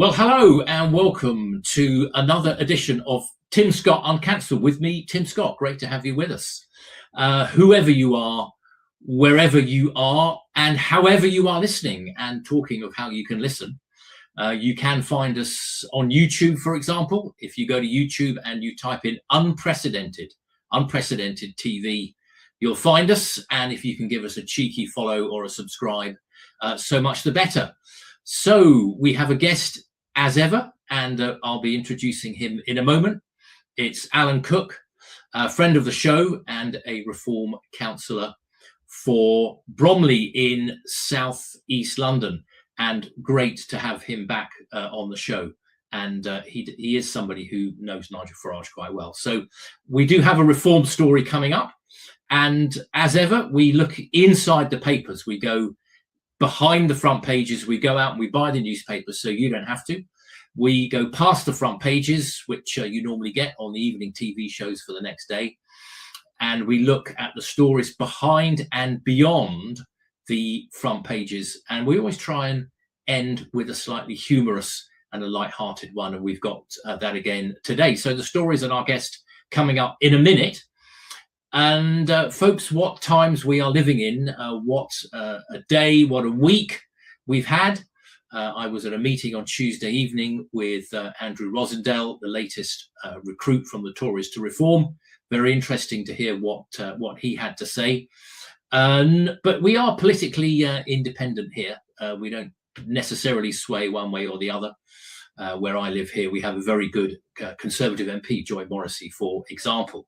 Well, hello and welcome to another edition of Tim Scott Uncancelled with me, Tim Scott. Great to have you with us. Whoever you are, wherever you are, and however you are listening. And talking of how you can listen, you can find us on YouTube, for example. If you go to YouTube and you type in unprecedented TV, you'll find us. And if you can give us a cheeky follow or a subscribe, so much the better. So we have a guest as ever, and I'll be introducing him in a moment. It's Alan Cook, a friend of the show and a reform councillor for Bromley in South East London. And great to have him back on the show. And he is somebody who knows Nigel Farage quite well. So we do have a reform story coming up. And as ever, we look inside the papers. We go behind the front pages. We go out and we buy the newspapers so you don't have to. We go past the front pages, which you normally get on the evening TV shows for the next day. And we look at the stories behind and beyond the front pages. And we always try and end with a slightly humorous and a light-hearted one. And we've got that again today. So the stories and our guest coming up in a minute. And folks, what times we are living in, what a day, what a week we've had. I was at a meeting on Tuesday evening with Andrew Rosendale, the latest recruit from the Tories to reform. Very interesting to hear what he had to say. But we are politically independent here. We don't necessarily sway one way or the other. Where I live here, we have a very good Conservative MP, Joy Morrissey, for example.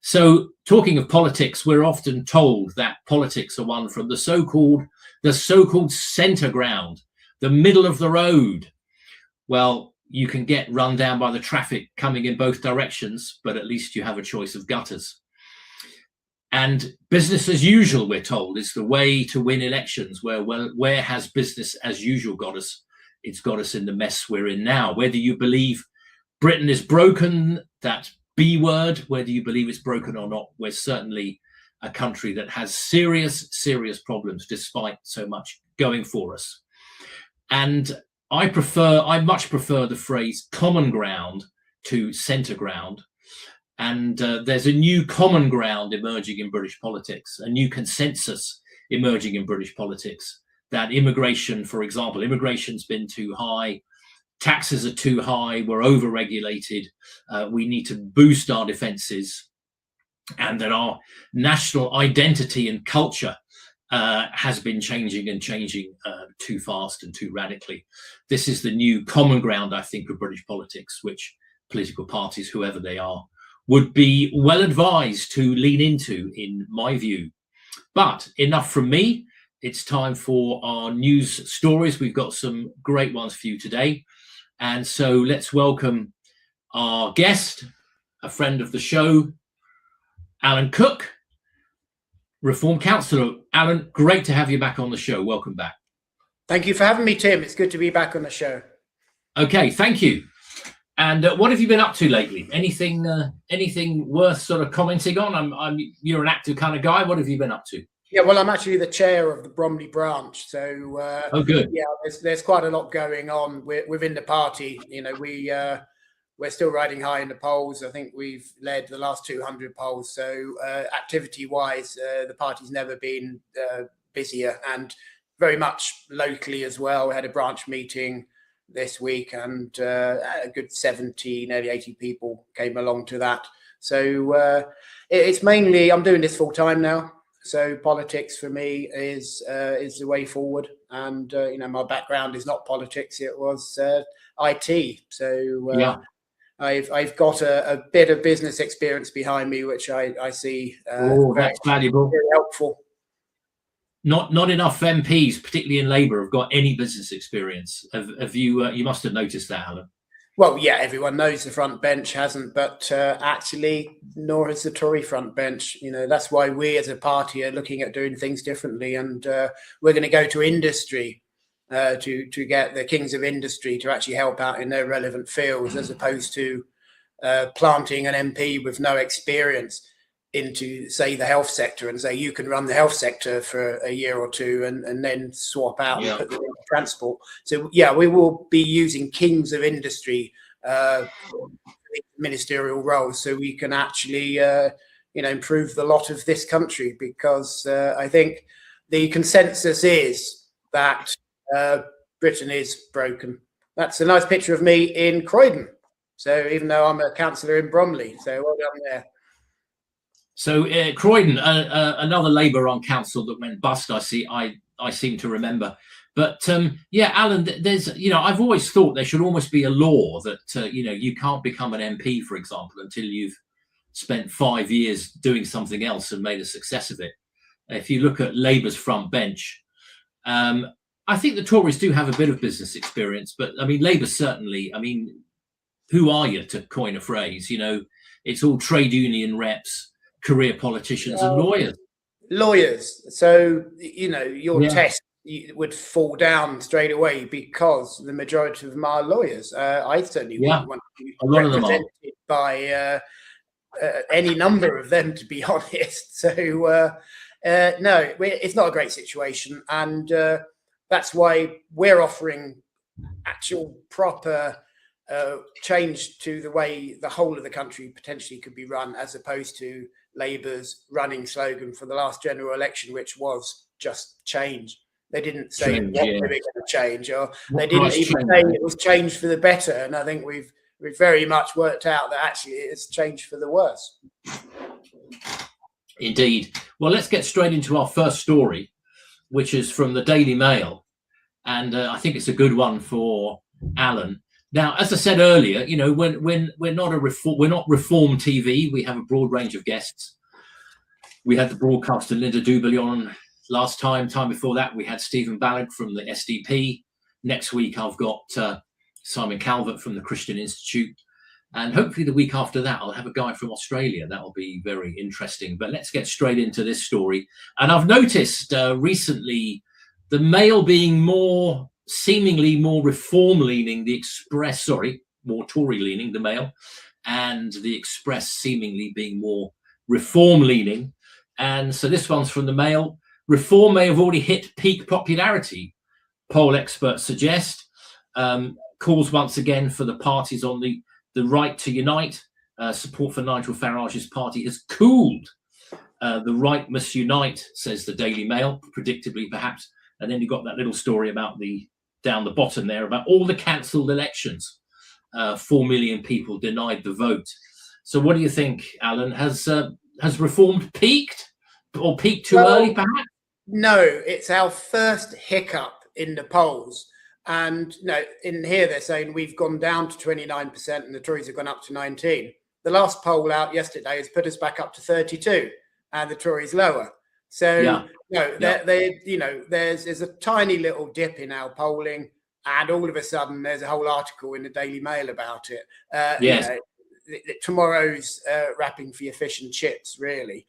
So talking of politics, we're often told that politics are won from the so-called centre ground, the middle of the road. Well, you can get run down by the traffic coming in both directions, but at least you have a choice of gutters. And business as usual, we're told, is the way to win elections. Where has business as usual got us? It's got us in the mess we're in now. Whether you believe Britain is broken, that B word, whether you believe it's broken or not, we're certainly a country that has serious problems despite so much going for us. And I much prefer the phrase common ground to centre ground. And there's a new common ground emerging in British politics, a new consensus emerging in British politics. That immigration, for example, immigration's been too high, taxes are too high, we're over-regulated, we need to boost our defences, and that our national identity and culture has been changing too fast and too radically. This is the new common ground, I think, of British politics, which political parties, whoever they are, would be well advised to lean into, in my view. But enough from me. It's time for our news stories. We've got some great ones for you today. And so let's welcome our guest, a friend of the show, Alan Cook, Reform Councillor. Alan, great to have you back on the show. Welcome back. Thank you for having me, Tim. It's good to be back on the show. Okay, thank you. And what have you been up to lately? Anything worth sort of commenting on? You're an active kind of guy. What have you been up to? Yeah, well, I'm actually the chair of the Bromley branch, so oh, good. Yeah, there's quite a lot going on within the party. You know, we're still riding high in the polls. I think we've led the last 200 polls. So activity-wise, the party's never been busier, and very much locally as well. We had a branch meeting this week, and a good 70, nearly 80 people came along to that. So it's mainly, I'm doing this full time now. So politics for me is the way forward, and you know, my background is not politics; it was IT. So yeah, I've got a bit of business experience behind me, which I see. That's valuable, very helpful. Not enough MPs, particularly in Labour, have got any business experience. Have you? You must have noticed that, Alan. Well, yeah, everyone knows the front bench hasn't, but actually, nor has the Tory front bench. You know, that's why we as a party are looking at doing things differently, and we're going to go to industry to get the kings of industry to actually help out in their relevant fields, as opposed to planting an MP with no experience. into, say, the health sector and say you can run the health sector for a year or two and then swap out and put them into transport. So yeah, we will be using kings of industry ministerial roles so we can actually improve the lot of this country, because I think the consensus is that Britain is broken. That's a nice picture of me in Croydon. So even though I'm a councillor in Bromley, so well done there. So Croydon, another Labour Uncancelled that went bust. I seem to remember. But yeah, Alan, there's I've always thought there should almost be a law that you can't become an MP, for example, until you've spent 5 years doing something else and made a success of it. If you look at Labour's front bench, I think the Tories do have a bit of business experience, but I mean, Labour certainly. I mean, who are you, to coin a phrase? It's all trade union reps, career politicians, and lawyers. Lawyers. So your test would fall down straight away, because the majority of them are lawyers. I certainly wouldn't want to be represented by any number of them, to be honest. So no, it's not a great situation, and that's why we're offering actual proper change to the way the whole of the country potentially could be run, as opposed to Labour's running slogan for the last general election, which was just change. They didn't say what they were going to change, or they didn't even say it was changed for the better. And I think we've very much worked out that actually it's changed for the worse. Indeed. Well, let's get straight into our first story, which is from the Daily Mail, and I think it's a good one for Alan. Now, as I said earlier, when we're not Reform TV. We have a broad range of guests. We had the broadcaster Linda Doobally on last time. Time before that, we had Stephen Ballard from the SDP. Next week, I've got Simon Calvert from the Christian Institute. And hopefully the week after that, I'll have a guy from Australia. That'll be very interesting. But let's get straight into this story. And I've noticed recently the Mail being seemingly more reform-leaning, more Tory-leaning, the Mail, and the Express seemingly being more reform-leaning. And so this one's from the Mail. Reform may have already hit peak popularity, poll experts suggest. Calls once again for the parties on the right to unite. Support for Nigel Farage's party has cooled. The right must unite, says the Daily Mail, predictably perhaps. And then you've got that little story about down the bottom there about all the cancelled elections. 4 million people denied the vote. So what do you think, Alan? Has Reform peaked, or peaked too early, perhaps? No, it's our first hiccup in the polls. And in here they're saying we've gone down to 29% and the Tories have gone up to 19%. The last poll out yesterday has put us back up to 32%, and the Tories lower. So there's a tiny little dip in our polling, and all of a sudden there's a whole article in the Daily Mail about it. Tomorrow's wrapping for your fish and chips. Really,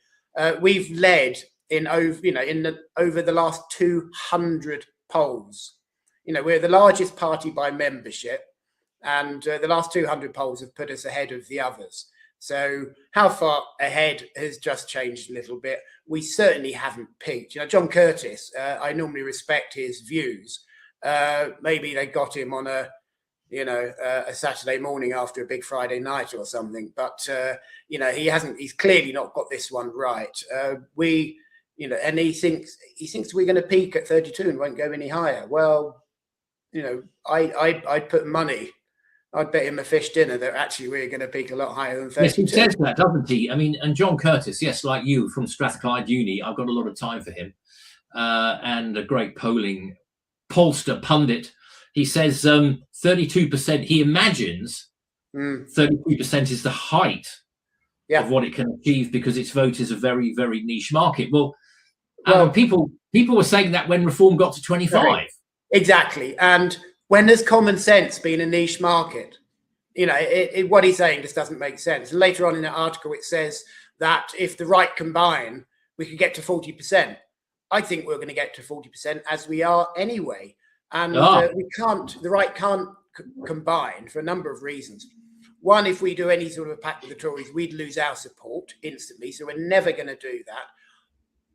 we've led over the last 200 polls. We're the largest party by membership, and the last 200 polls have put us ahead of the others. So how far ahead has just changed a little bit. We certainly haven't peaked. John Curtis, I normally respect his views. Maybe they got him on a Saturday morning after a big Friday night or something. But, he hasn't, he's clearly not got this one right. And he thinks we're going to peak at 32 and won't go any higher. Well, I'd put money. I'd bet him a fish dinner that actually we're going to peak a lot higher than 32. Yes, he says that, doesn't he? I mean, and John Curtis, yes, like you, from Strathclyde Uni, I've got a lot of time for him, and a great pollster pundit. He says 32%, he imagines 32% is the height of what it can achieve, because its vote is a very, very niche market. Well, people were saying that when Reform got to 25. Right. Exactly. And when there's common sense being a niche market, what he's saying just doesn't make sense. And later on in that article, it says that if the right combine, we could get to 40%. I think we're going to get to 40% as we are anyway. And the right can't combine for a number of reasons. one, if we do any sort of a pact with the Tories, we'd lose our support instantly. So we're never going to do that.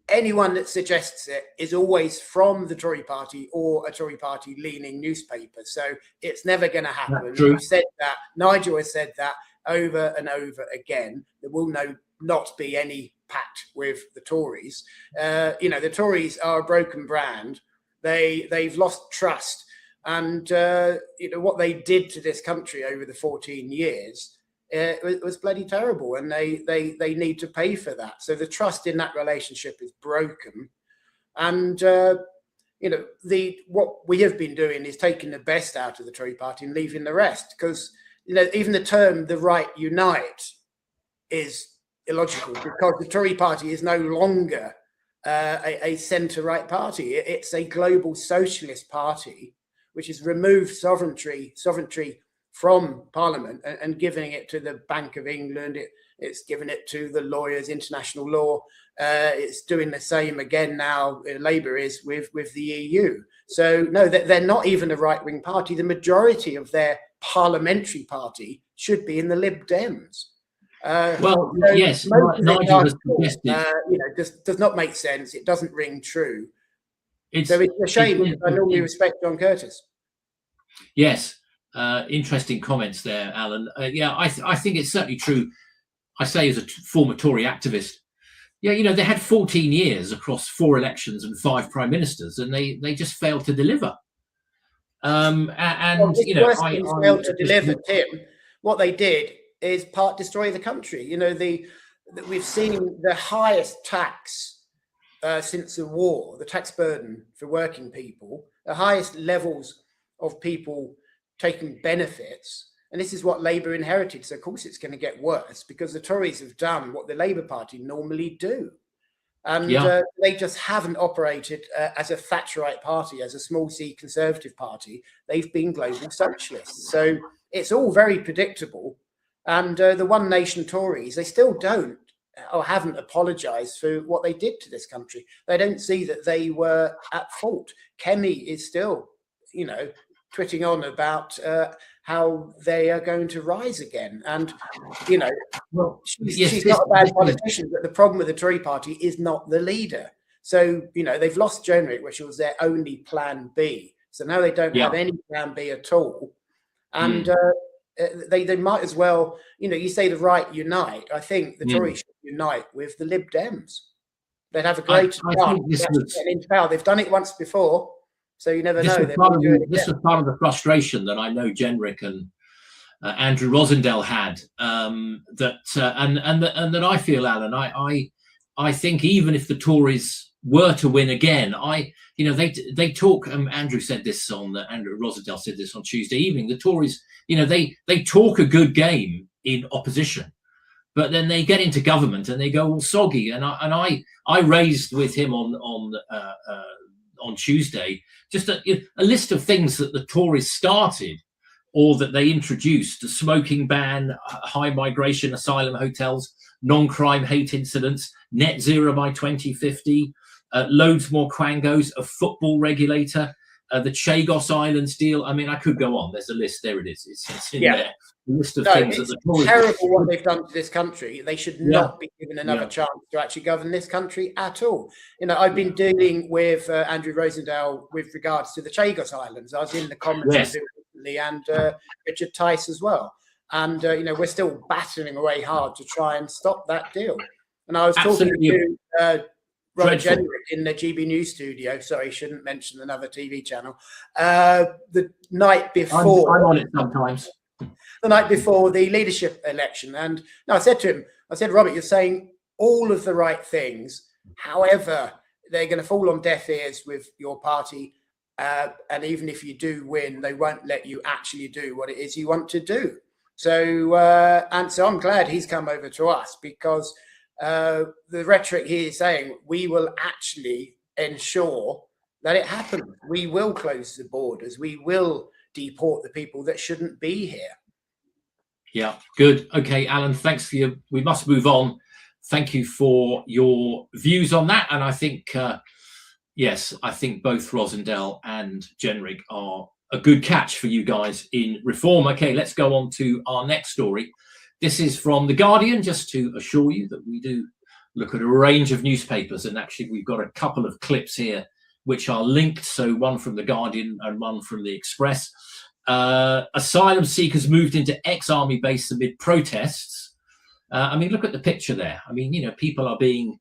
Anyone that suggests it is always from the Tory party or a Tory party leaning newspaper. So it's never going to happen. We've said that. Nigel has said that over and over again. There will not be any pact with the Tories. The Tories are a broken brand. They've lost trust. And what they did to this country over the 14 years, it was bloody terrible, and they need to pay for that. So the trust in that relationship is broken, and what we have been doing is taking the best out of the Tory party and leaving the rest, because even the term "the right unite" is illogical, because the Tory party is no longer a centre-right party. It's a global socialist party, which has removed sovereignty from Parliament and giving it to the Bank of England. It's given it to the lawyers, international law. It's doing the same again now. Labour is with the EU. So no, they're not even a right-wing party. The majority of their parliamentary party should be in the Lib Dems. Yes, Nigel has suggested. Does not make sense. It doesn't ring true. So it's a shame. I normally respect John Curtis. Yes. Interesting comments there, Alan. I think it's certainly true. I say, as a former Tory activist, they had 14 years across 4 elections and 5 prime ministers, and they just failed to deliver. Failed to deliver, Tim. What they did is destroy the country. We've seen the highest tax since the war, the tax burden for working people, the highest levels of people taking benefits, and this is what Labour inherited. So of course it's going to get worse, because the Tories have done what the Labour Party normally do, and they just haven't operated as a Thatcherite party, as a small c Conservative party. They've been global socialists. So it's all very predictable. And the One Nation Tories, they still don't or haven't apologised for what they did to this country. They don't see that they were at fault. Kemi is still, twitting on about how they are going to rise again. And, she's not a bad politician, but the problem with the Tory party is not the leader. So, they've lost Jenrick, which was their only plan B. So now they don't have any plan B at all. And they might as well, you say the right unite. I think the Tories should unite with the Lib Dems. They'd have a great chance. They've done it once before. So you never know. This was part of the frustration that I know Jenrick and Andrew Rosendale had, and that I feel, Alan. I think even if the Tories were to win again, they talk. Andrew said this Andrew Rosendale said this on Tuesday evening. The Tories, they talk a good game in opposition, but then they get into government and they go all soggy. And I raised with him on Tuesday just a list of things that the Tories started or that they introduced: the smoking ban, high migration asylum hotels, non-crime hate incidents, net zero by 2050, loads more quangos, a football regulator, the Chagos Islands deal. I mean, I could go on. There's a list. There it is. It's in there. A list of things that the Tories. It's terrible what they've done to this country. They should not be given another chance to actually govern this country at all. I've been dealing with Andrew Rosendale with regards to the Chagos Islands. I was in the Commons recently, and Richard Tice as well. And we're still battling away hard to try and stop that deal. And I was talking to Robert Jenrick in the GB News studio. Sorry, shouldn't mention another TV channel. The night before, I'm on it sometimes. The night before the leadership election, and I said to him, Robert, you're saying all of the right things. However, they're going to fall on deaf ears with your party, and even if you do win, they won't let you actually do what it is you want to do. So I'm glad he's come over to us, because the rhetoric he is saying, we will actually ensure that it happens. We will close the borders. We will deport the people that shouldn't be here. Yeah, good. Okay, Alan, thanks for your. We must move on. Thank you for your views on that. And I think, yes, I think both Rosendale and Jenrick are a good catch for you guys in reform. Okay, let's go on to our next story. This is from The Guardian, just to assure you that we do look at a range of newspapers, and actually we've got a couple of clips here which are linked, so one from The Guardian and one from The Express. Asylum seekers moved into ex-army base amid protests. I mean, look at the picture there. I mean, you know, people are being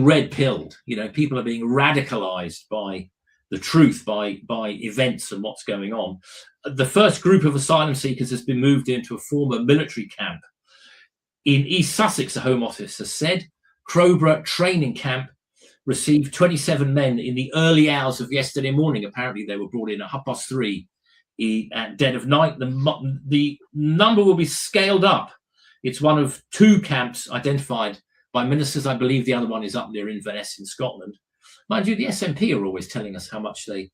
red pilled. You know, people are being radicalized by the truth, by events and what's going on. The first group of asylum seekers has been moved into a former military camp in East Sussex, the Home Office has said. Crowborough training camp received 27 men in the early hours of yesterday morning. Apparently they were brought in at 3:30 at dead of night. The number will be scaled up. It's one of two camps identified by ministers. I believe the other one is up near Inverness in Scotland. Mind you, the SNP are always telling us how much they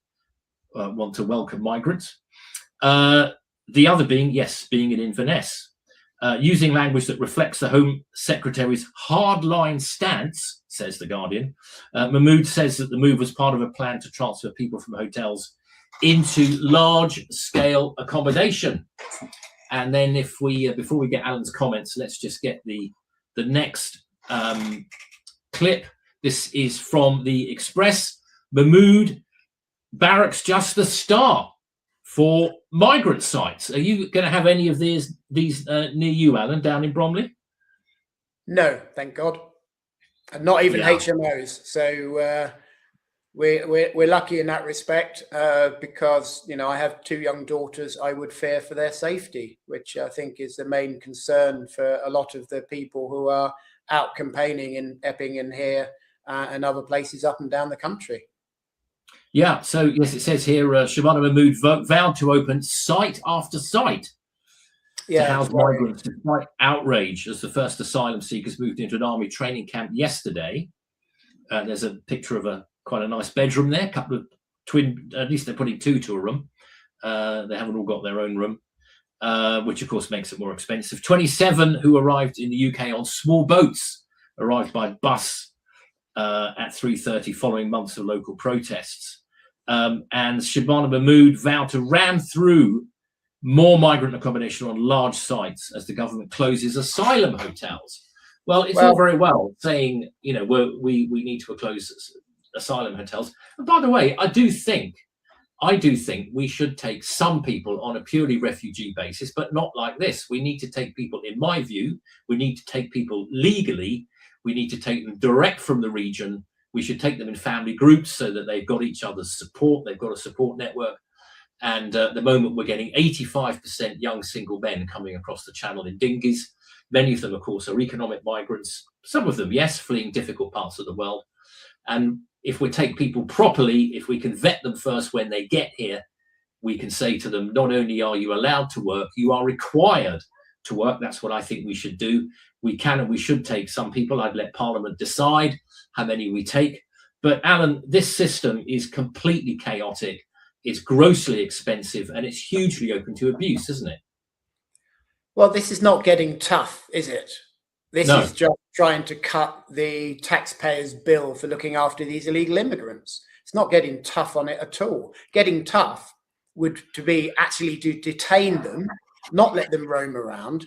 want to welcome migrants. The other being in Inverness. Using language that reflects the Home Secretary's hardline stance, says The Guardian. Mahmood says that the move was part of a plan to transfer people from hotels into large-scale accommodation. And then if we, before we get Alan's comments, let's just get the next clip. This is from The Express. Mahmood barracks just the start for migrant sites. Are you going to have any of these near you, Alan, down in Bromley? No, thank God, and not even HMOs. So we're lucky in that respect, because you know I have two young daughters. I would fear for their safety, which I think is the main concern for a lot of the people who are out campaigning in Epping and here and other places up and down the country. Yeah, so yes, it says here, Shabana Mahmood vowed to open site after site to house migrants despite outrage as the first asylum seekers moved into an army training camp yesterday. There's a picture of quite a nice bedroom there, a couple of twin, at least they're putting two to a room. They haven't all got their own room, which of course makes it more expensive. 27 who arrived in the UK on small boats arrived by bus at 3:30 following months of local protests. And Shabana Mahmood vowed to ram through more migrant accommodation on large sites as the government closes asylum hotels. Well, it's all very well saying, you know, we need to close asylum hotels. And by the way, I do think we should take some people on a purely refugee basis, but not like this. We need to take people, in my view, we need to take people legally. We need to take them direct from the region. We should take them in family groups so that they've got each other's support. They've got a support network. And at the moment, we're getting 85% young single men coming across the channel in dinghies. Many of them, of course, are economic migrants. Some of them, yes, fleeing difficult parts of the world. And if we take people properly, if we can vet them first when they get here, we can say to them, not only are you allowed to work, you are required to work. That's what I think we should do. We can and we should take some people. I'd let Parliament decide how many we take. But Alan, this system is completely chaotic. It's grossly expensive and it's hugely open to abuse, isn't it? Well, this is not getting tough, is it? This is just trying to cut the taxpayers' bill for looking after these illegal immigrants. It's not getting tough on it at all. Getting tough would to be actually to detain them, not let them roam around,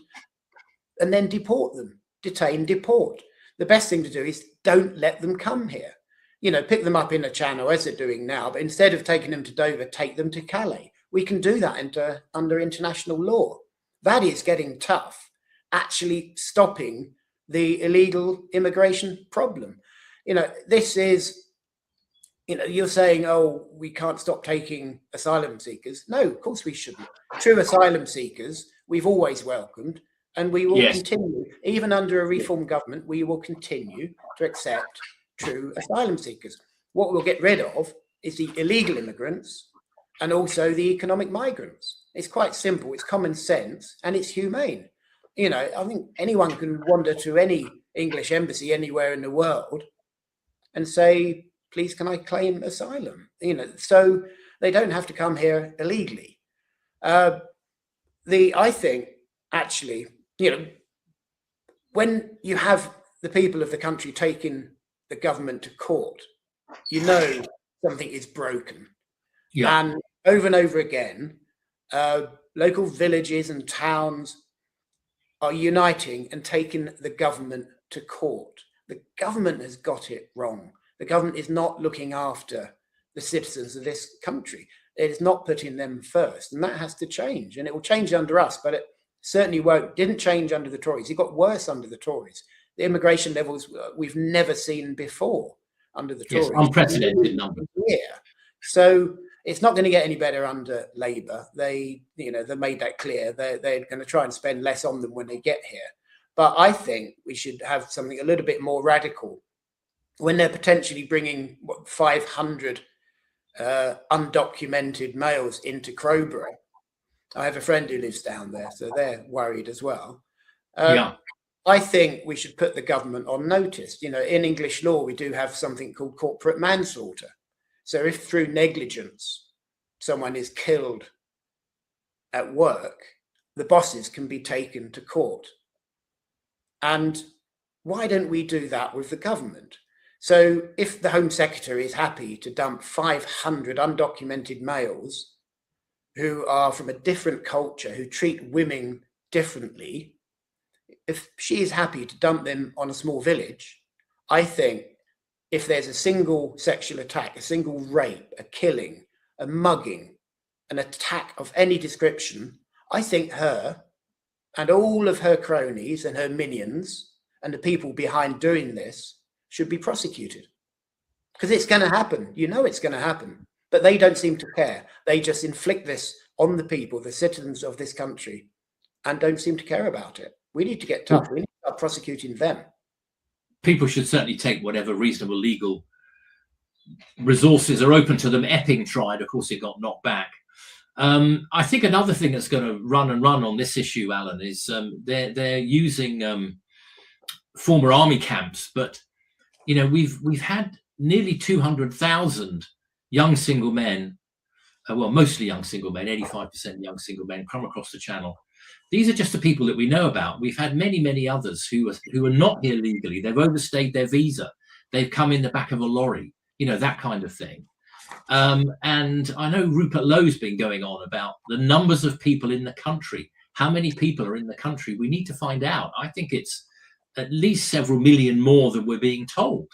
and then deport them. Detain, deport. The best thing to do is don't let them come here. You know, pick them up in the Channel as they're doing now, but instead of taking them to Dover, take them to Calais. We can do that under international law. That is getting tough, actually stopping the illegal immigration problem. You know, this is, you know, you're saying, oh, we can't stop taking asylum seekers. No, of course we shouldn't. True asylum seekers, we've always welcomed, and we will continue, even under a reform government, we will continue to accept true asylum seekers. What we'll get rid of is the illegal immigrants and also the economic migrants. It's quite simple, it's common sense, and it's humane. You know, I think anyone can wander to any English embassy anywhere in the world and say, please, can I claim asylum? You know, so they don't have to come here illegally. I think, actually, you know, when you have the people of the country taking the government to court, you know something is broken. Yeah. And over and over again, local villages and towns are uniting and taking the government to court. The government has got it wrong. The government is not looking after the citizens of this country. It is not putting them first, and that has to change. And it will change under us, but it certainly didn't change under the Tories. It got worse under the Tories. The immigration levels we've never seen before under the Tories. Yes, unprecedented number. Yeah. So it's not going to get any better under Labour. They made that clear. They're going to try and spend less on them when they get here. But I think we should have something a little bit more radical when they're potentially bringing 500 undocumented males into Crowborough. I have a friend who lives down there, so they're worried as well. Yeah. I think we should put the government on notice. In English law, we do have something called corporate manslaughter. So if through negligence someone is killed at work, the bosses can be taken to court. And why don't we do that with the government? So if the Home Secretary is happy to dump 500 undocumented males who are from a different culture, who treat women differently, if she is happy to dump them on a small village, I think if there's a single sexual attack, a single rape, a killing, a mugging, an attack of any description, I think her and all of her cronies and her minions and the people behind doing this should be prosecuted. Because it's going to happen. It's going to happen. But they don't seem to care. They just inflict this on the people, the citizens of this country, and don't seem to care about it. We need to get tough. We need to start prosecuting them. People should certainly take whatever reasonable legal resources are open to them. Epping tried, of course, it got knocked back. I think another thing that's going to run on this issue, Alan, is they're using former army camps, but we've had nearly 200,000 young single men, mostly young single men, 85% young single men, come across the Channel. These are just the people that we know about. We've had many others who are not here legally. They've overstayed their visa. They've come in the back of a lorry, that kind of thing. And I know Rupert Lowe's been going on about the numbers of people in the country. How many people are in the country? We need to find out. I think it's at least several million more than we're being told.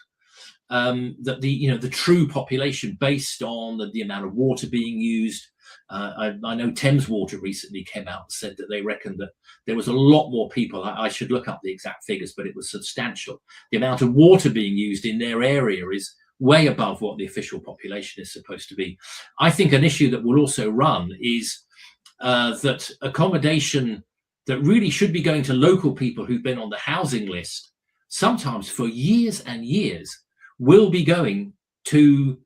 That the true population, based on the amount of water being used. I know Thames Water recently came out and said that they reckoned that there was a lot more people. I should look up the exact figures, but it was substantial. The amount of water being used in their area is way above what the official population is supposed to be. I think an issue that will also run is that accommodation that really should be going to local people who've been on the housing list, sometimes for years and years, will be going to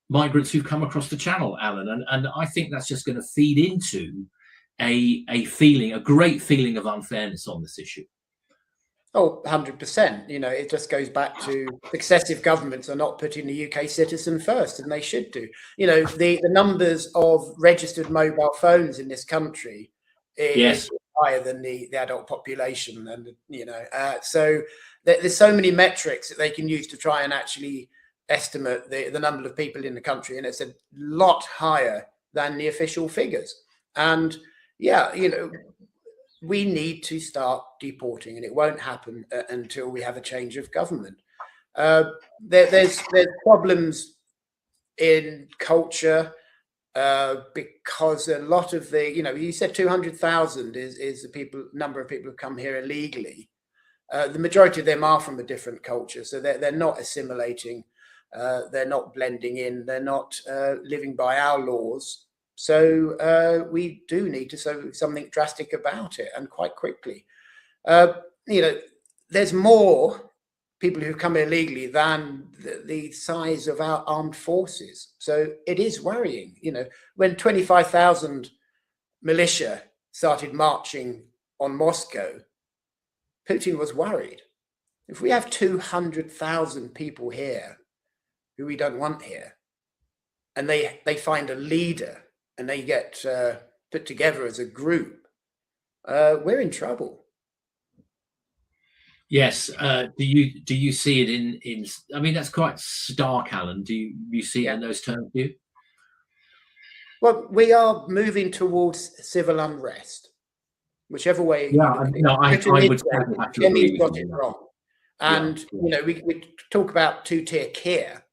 migrants who've come across the Channel, Alan. And I think that's just going to feed into a great feeling of unfairness on this issue. Oh, 100%. It just goes back to successive governments are not putting the UK citizen first, and they should do. The numbers of registered mobile phones in this country is higher than the adult population. And, so there's so many metrics that they can use to try and actually estimate the number of people in the country. And it's a lot higher than the official figures. And we need to start deporting, and it won't happen until we have a change of government. There's problems in culture because a lot of you said 200,000 is the number of people who come here illegally. The majority of them are from a different culture, so they're not assimilating, they're not blending in, they're not living by our laws. So we do need to do something drastic about it, and quite quickly. There's more people who come illegally than the size of our armed forces. So it is worrying. When 25,000 militia started marching on Moscow, Putin was worried. If we have 200,000 people here who we don't want here, and they find a leader and they get put together as a group, we're in trouble. Yes. Do you see it in? I mean, that's quite stark, Alan. Do you see it in those terms? Do you? Well, we are moving towards civil unrest, whichever way. Yeah, I would have to agree got it wrong. And, you know, we talk about two-tier care,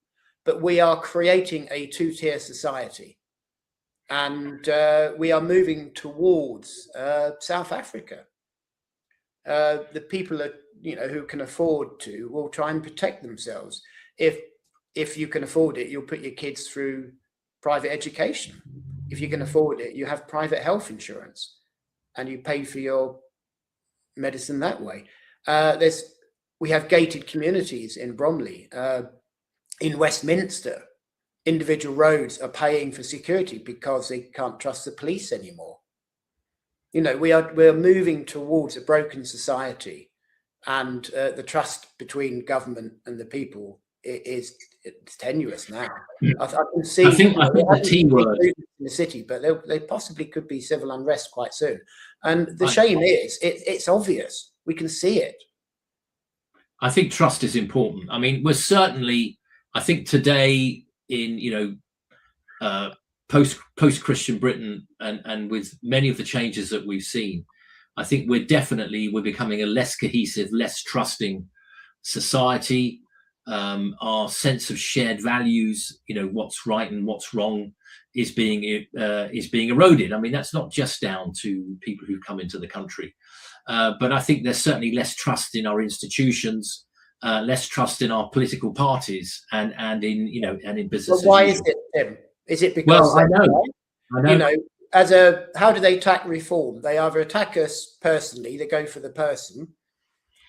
but we are creating a two-tier society. And we are moving towards South Africa. The people that, you know, who can afford to will try and protect themselves. If you can afford it, you'll put your kids through private education. If you can afford it, you have private health insurance and you pay for your medicine that way. We have gated communities in Bromley, in Westminster. Individual roads are paying for security because they can't trust the police anymore. You know, we're moving towards a broken society, and the trust between government and the people it's tenuous now. I can see. I think the T word in the city, but they possibly could be civil unrest quite soon. And the shame is, it's obvious. We can see it. I think trust is important. I mean, we're certainly, I think today in, you know, post-Christian Britain and with many of the changes that we've seen, I think we're becoming a less cohesive, less trusting society. Our sense of shared values, you know, what's right and what's wrong, is being eroded. I mean, that's not just down to people who come into the country, but I think there's certainly less trust in our institutions, less trust in our political parties, and in, you know, and in business. But why is it, Tim? Is it because I know. You know, how do they attack reform? They either attack us personally, they go for the person.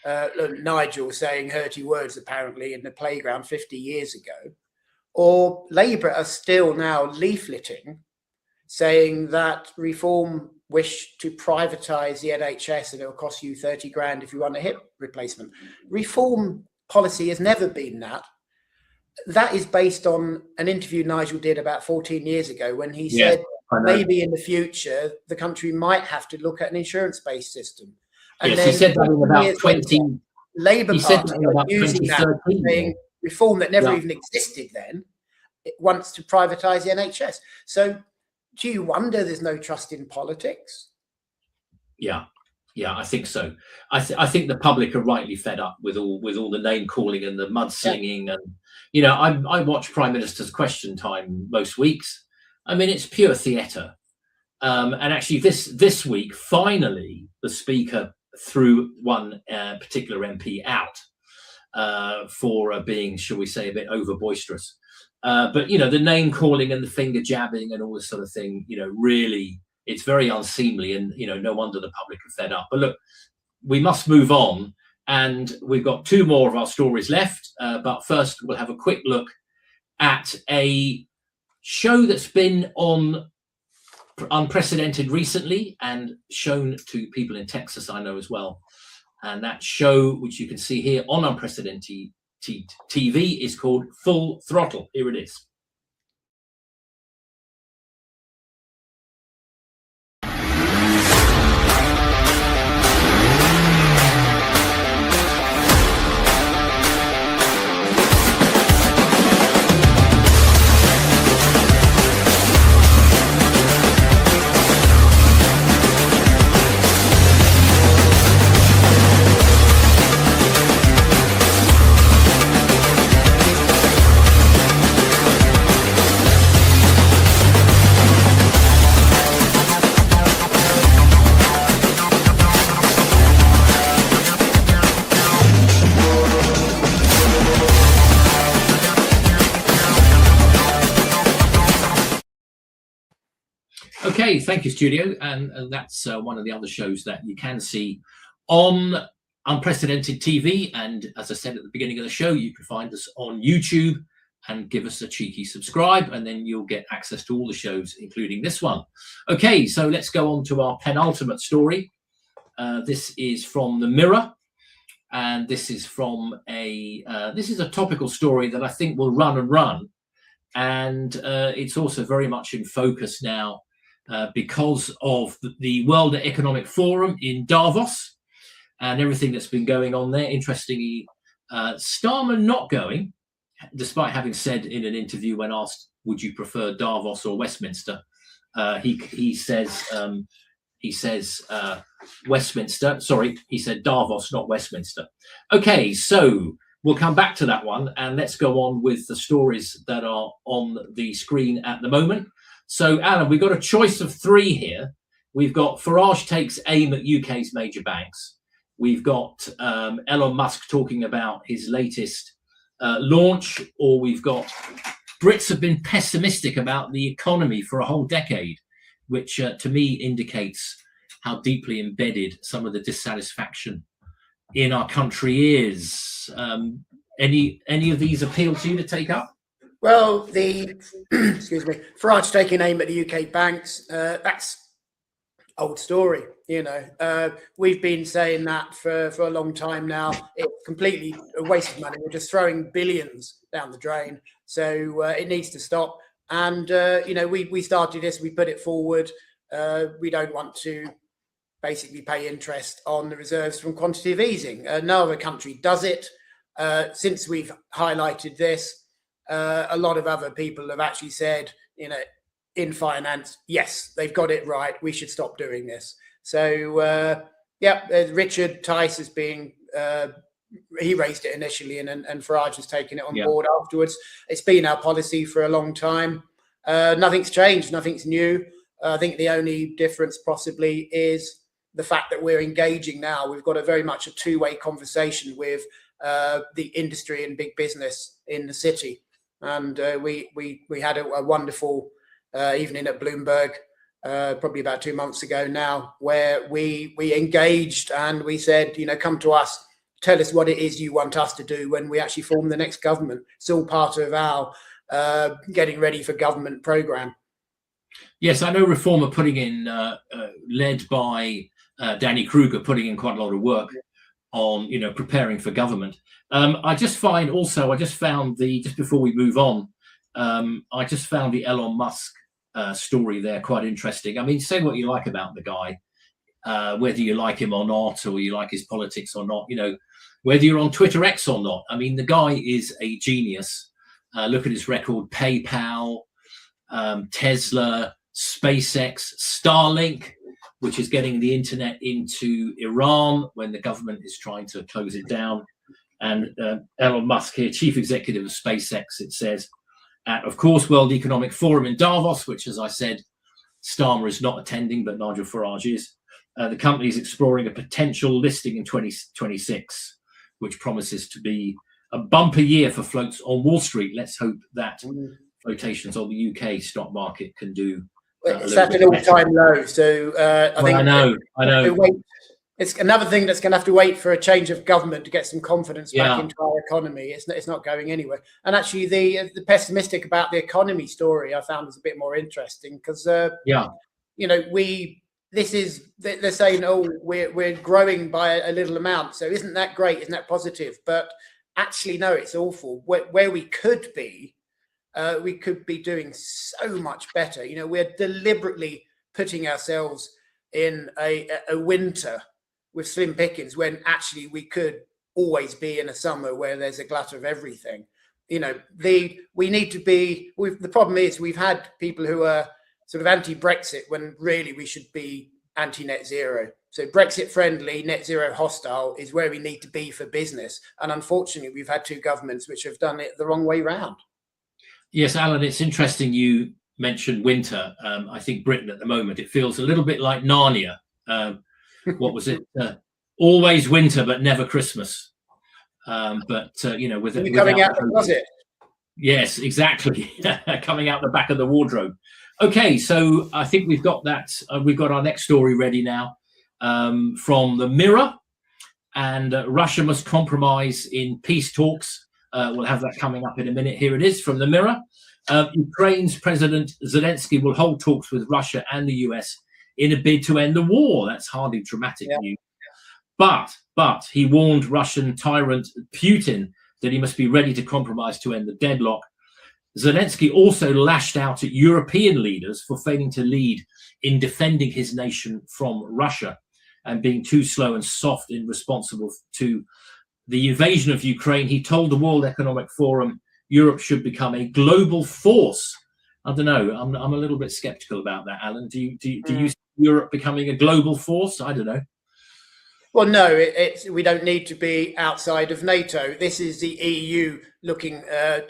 Nigel saying hurty words apparently in the playground 50 years ago, or Labour are still now leafleting saying that reform wish to privatise the NHS and it'll cost you 30 grand if you want a hip replacement. Reform policy has never been that. That is based on an interview Nigel did about 14 years ago when he said maybe in the future the country might have to look at an insurance-based system. And yes, he said that in about 20. Labour Party are using that, saying reform that never even existed then. It wants to privatise the NHS. So, do you wonder there's no trust in politics? Yeah, I think so. I think the public are rightly fed up with all the name calling and the mudslinging, and you know, I watch Prime Minister's Question Time most weeks. I mean, it's pure theatre. And actually, this week, finally, the Speaker threw one particular MP out for being, shall we say, a bit over boisterous. But, you know, the name calling and the finger jabbing and all this sort of thing, you know, really, it's very unseemly, and, you know, no wonder the public are fed up. But look, we must move on, and we've got two more of our stories left. But first, we'll have a quick look at a show that's been on Unprecedented recently and shown to people in Texas, I know, as well. And that show, which you can see here on Unprecedented TV, is called Full Throttle. Here it is. Okay, thank you, Studio. And that's one of the other shows that you can see on Unprecedented TV. And as I said at the beginning of the show, you can find us on YouTube and give us a cheeky subscribe, and then you'll get access to all the shows, including this one. Okay, so let's go on to our penultimate story. This is from the Mirror, and this is from this is a topical story that I think will run and run, and it's also very much in focus now because of the World Economic Forum in Davos and everything that's been going on there. Interestingly, Starmer not going, despite having said in an interview when asked, would you prefer Davos or Westminster? He says Westminster. Sorry, he said Davos, not Westminster. Okay, so we'll come back to that one, and let's go on with the stories that are on the screen at the moment. So, Alan, we've got a choice of three here. We've got Farage takes aim at UK's major banks. We've got Elon Musk talking about his latest launch, or we've got Brits have been pessimistic about the economy for a whole decade, which to me indicates how deeply embedded some of the dissatisfaction in our country is. Any of these appeal to you to take up? Well, the excuse me, Farage taking aim at the UK banks, that's old story. We've been saying that for a long time now. It's completely a waste of money. We're just throwing billions down the drain. So it needs to stop. And we started this. We put it forward. We don't want to basically pay interest on the reserves from quantitative easing. No other country does it. Since we've highlighted this, a lot of other people have actually said, in finance, yes, they've got it right. We should stop doing this. So, Richard Tice is being, he raised it initially, and Farage has taken it on board afterwards. It's been our policy for a long time. Nothing's changed. Nothing's new. I think the only difference possibly is the fact that we're engaging now. We've got a very much a two-way conversation with the industry and big business in the city. And we had a wonderful evening at Bloomberg probably about 2 months ago now, where we engaged and we said, come to us, tell us what it is you want us to do when we actually form the next government. It's all part of our getting ready for government program. Yes, I know Reform are putting in, led by Danny Kruger, putting in quite a lot of work on, preparing for government. I just found just before we move on, I just found the Elon Musk story there quite interesting. I mean, say what you like about the guy, whether you like him or not, or you like his politics or not, whether you're on Twitter X or not. I mean, the guy is a genius. Look at his record: PayPal, Tesla, SpaceX, Starlink, which is getting the internet into Iran when the government is trying to close it down. And Elon Musk here, chief executive of SpaceX, it says, at, of course, World Economic Forum in Davos, which, as I said, Starmer is not attending, but Nigel Farage is. The company is exploring a potential listing in 2026, which promises to be a bumper year for floats on Wall Street. Let's hope that flotations on the UK stock market can do. It's at an all-time low. So I know. It's another thing that's going to have to wait for a change of government to get some confidence back into our economy. It's not going anywhere. And actually, the pessimistic about the economy story I found was a bit more interesting because they're saying, oh, we're growing by a little amount. So isn't that great? Isn't that positive? But actually, no, it's awful. Where we could be doing so much better. We're deliberately putting ourselves in a winter with slim pickings when actually we could always be in a summer where there's a glut of everything. The problem is we've had people who are sort of anti-Brexit when really we should be anti-net zero. So Brexit friendly, net zero hostile is where we need to be for business. And unfortunately, we've had two governments which have done it the wrong way round. Yes, Alan, it's interesting you mentioned winter. I think Britain at the moment, it feels a little bit like Narnia. What was it? Always winter, but never Christmas. With coming out the closet. Yes, exactly. Coming out the back of the wardrobe. Okay, so I think we've got that. We've got our next story ready now from the Mirror, and Russia must compromise in peace talks. We'll have that coming up in a minute. Here it is from the Mirror. Ukraine's President Zelensky will hold talks with Russia and the US in a bid to end the war. That's hardly dramatic news. But he warned Russian tyrant Putin that he must be ready to compromise to end the deadlock. Zelensky also lashed out at European leaders for failing to lead in defending his nation from Russia and being too slow and soft in responsible to the invasion of Ukraine. He told the World Economic Forum Europe should become a global force I don't know. I'm a little bit skeptical about that, Alan. Do you see Europe becoming a global force? I don't know. Well, no, we don't need to be outside of NATO. This is the EU looking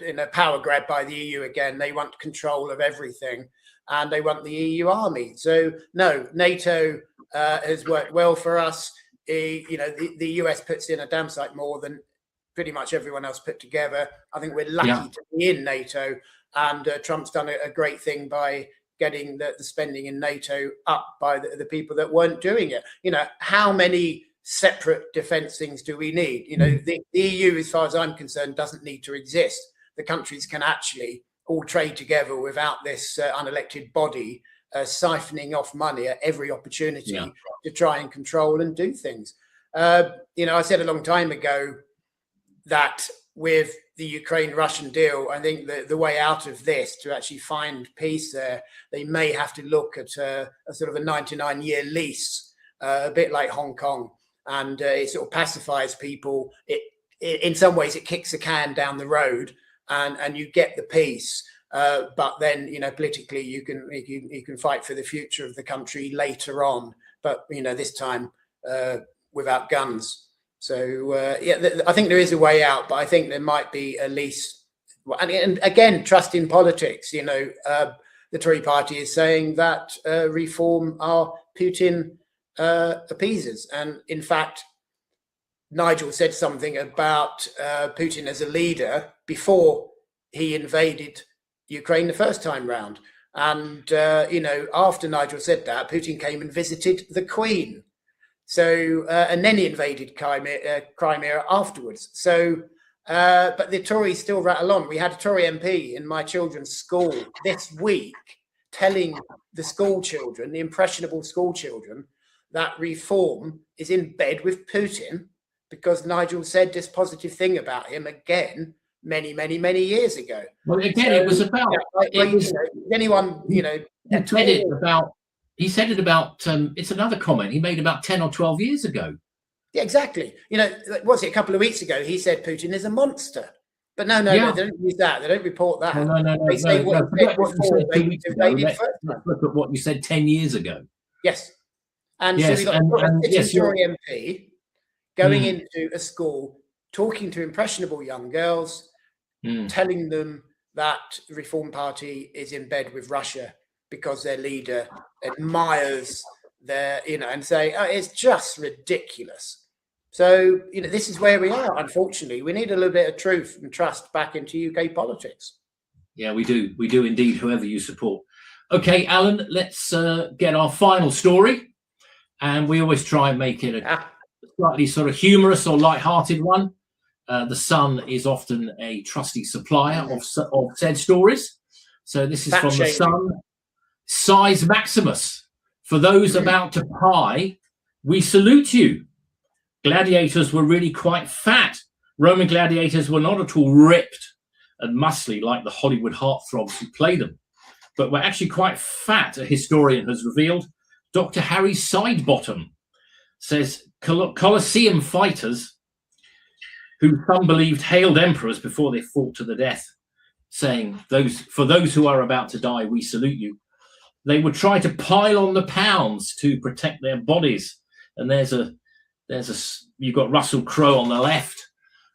in a power grab by the EU again. They want control of everything, and they want the EU army. So no, NATO has worked well for us. The US puts in a damn sight more than pretty much everyone else put together. I think we're lucky to be in NATO, and Trump's done a great thing by getting the spending in NATO up by the people that weren't doing it. How many separate defence things do we need? The EU, as far as I'm concerned, doesn't need to exist. The countries can actually all trade together without this unelected body siphoning off money at every opportunity to try and control and do things. I said a long time ago that with the Ukraine-Russian deal, I think the way out of this, to actually find peace there, they may have to look at a sort of a 99-year lease, a bit like Hong Kong. And it sort of pacifies people. In some ways, it kicks the can down the road, and you get the peace. But then, politically, you can fight for the future of the country later on. But this time without guns. So I think there is a way out. But I think there might be at least, and again, trust in politics. The Tory party is saying that reform are Putin appeasers, and in fact Nigel said something about Putin as a leader before he invaded Ukraine the first time round, and after Nigel said that, Putin came and visited the Queen, so and then he invaded Crimea afterwards. So but the Tories still rattle on. We had a Tory MP in my children's school this week telling the school children, the impressionable school children, that reform is in bed with Putin because Nigel said this positive thing about him again many, many, many years ago. Well, again, it was about anyone, He said it about. It's another comment he made about 10 or 12 years ago. Yeah, exactly. Was it a couple of weeks ago? He said Putin is a monster. But no, they don't use that. They don't report that. No. They say what you said before they invaded first. Let's look at what you said 10 years ago. Yes. And yes, so we got a Tory MP going into a school, talking to impressionable young girls, telling them that the Reform Party is in bed with Russia because their leader admires their, and say, it's just ridiculous. So, this is where we are, unfortunately. We need a little bit of truth and trust back into UK politics. Yeah, we do. We do indeed, whoever you support. Okay, Alan, let's get our final story. And we always try and make it a slightly sort of humorous or light-hearted one. The Sun is often a trusty supplier of said stories. So this is from the Sun. Size Maximus. For those about to pie, we salute you. Gladiators were really quite fat. Roman gladiators were not at all ripped and muscly like the Hollywood heartthrobs who play them, but were actually quite fat, a historian has revealed. Dr. Harry Sidebottom says Colosseum fighters, who some believed hailed emperors before they fought to the death, saying, for those who are about to die, we salute you. They would try to pile on the pounds to protect their bodies. And you've got Russell Crowe on the left,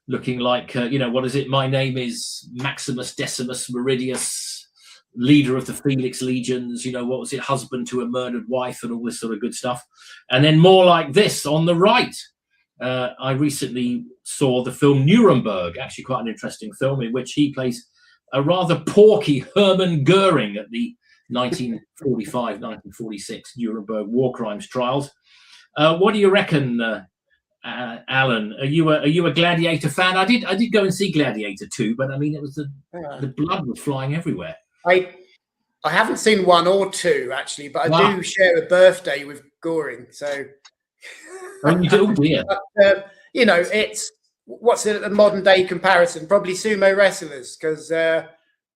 looking like, what is it? My name is Maximus Decimus Meridius, leader of the Felix Legions, what was it, husband to a murdered wife and all this sort of good stuff. And then more like this on the right. I recently saw the film Nuremberg, actually quite an interesting film in which he plays a rather porky Hermann Goering at the 1945-1946 Nuremberg war crimes trials. What do you reckon, Alan? Are you a Gladiator fan? I did go and see Gladiator 2, but I mean, it was the blood was flying everywhere. I haven't seen 1 or 2 actually, but I do share a birthday with Goring. So, oh, you do, dear. But, it's what's a modern day comparison? Probably sumo wrestlers, because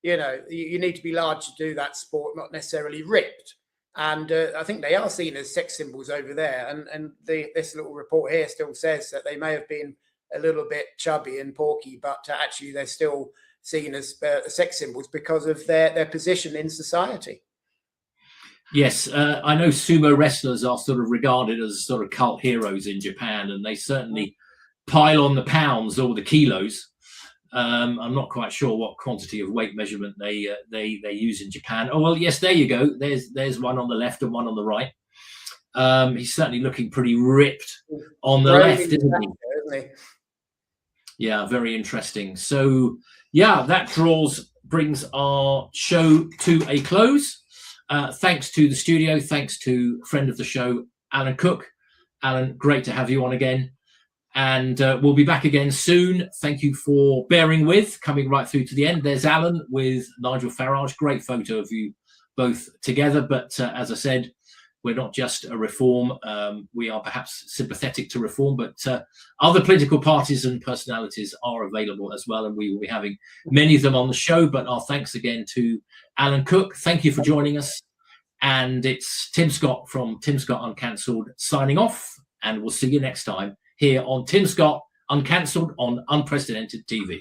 you need to be large to do that sport, not necessarily ripped. And I think they are seen as sex symbols over there. And this little report here still says that they may have been a little bit chubby and porky, but actually they're still seen as sex symbols because of their position in society. Yes, I know sumo wrestlers are sort of regarded as sort of cult heroes in Japan, and they certainly pile on the pounds or the kilos. I'm not quite sure what quantity of weight measurement they use in Japan. Oh well, yes, there you go. There's one on the left and one on the right. He's certainly looking pretty ripped on the left, isn't he? Yeah, very interesting. So yeah, that brings our show to a close. Thanks to the studio. Thanks to friend of the show, Alan Cook. Alan, great to have you on again. And we'll be back again soon. Thank you for bearing with, coming right through to the end. There's Alan with Nigel Farage. Great photo of you both together. But as I said, we're not just a reform. We are perhaps sympathetic to reform, but other political parties and personalities are available as well. And we will be having many of them on the show. But our thanks again to Alan Cook. Thank you for joining us. And it's Tim Scott from Tim Scott Uncancelled signing off. And we'll see you next time here on Tim Scott Uncancelled on Unprecedented TV.